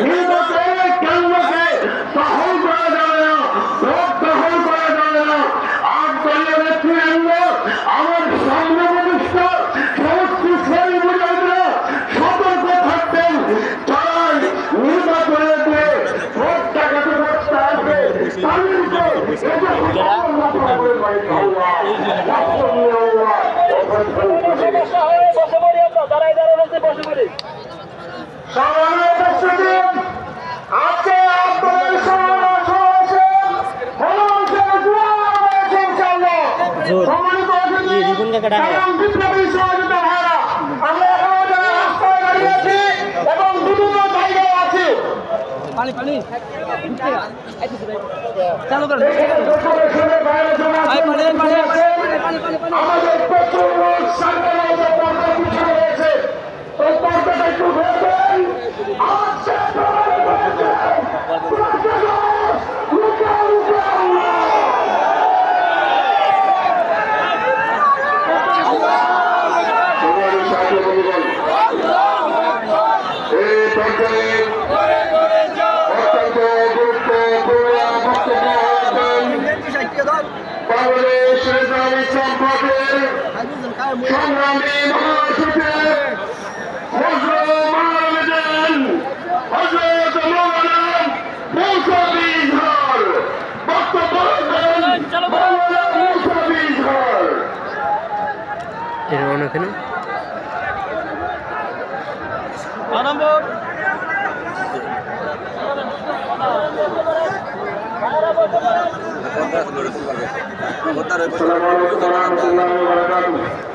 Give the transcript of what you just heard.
নির্বাচনের কেন্দ্রকে দখল করা যাবে না, ভোট দখল করা যাবে না। আর দলীয় নেতৃবৃন্দ, আমার সামনে প্রতিষ্ঠ সমস্ত শ্রেণী মুজাহিদরা সতর্ক থাকতেন। যারা নির্বাচনের দিয়ে ভোট টাকাতে করতে আসবে তাদেরকে চালু করেন আমাদের প্রচুর লোক সরকারের পর্দা পিছিয়ে রয়েছে, ওই পর্দাটা একটু ধরবেন। এই পর্যায়ে অত্যন্ত গুরুত্বপূর্ণ বক্তব্য বাংলাদেশ ইসলাম পার্টির সংগ্রামী মহাসচিব হযরত মাওলানা হযরত মাওলানা মুসাবি ইজহার বক্তব্য রাখবেন। মাওলানা মুসাবি ইজহার এখানে আসসালামু আলাইকুম ওয়া রাহমাতুল্লাহি ওয়া বারাকাতুহু।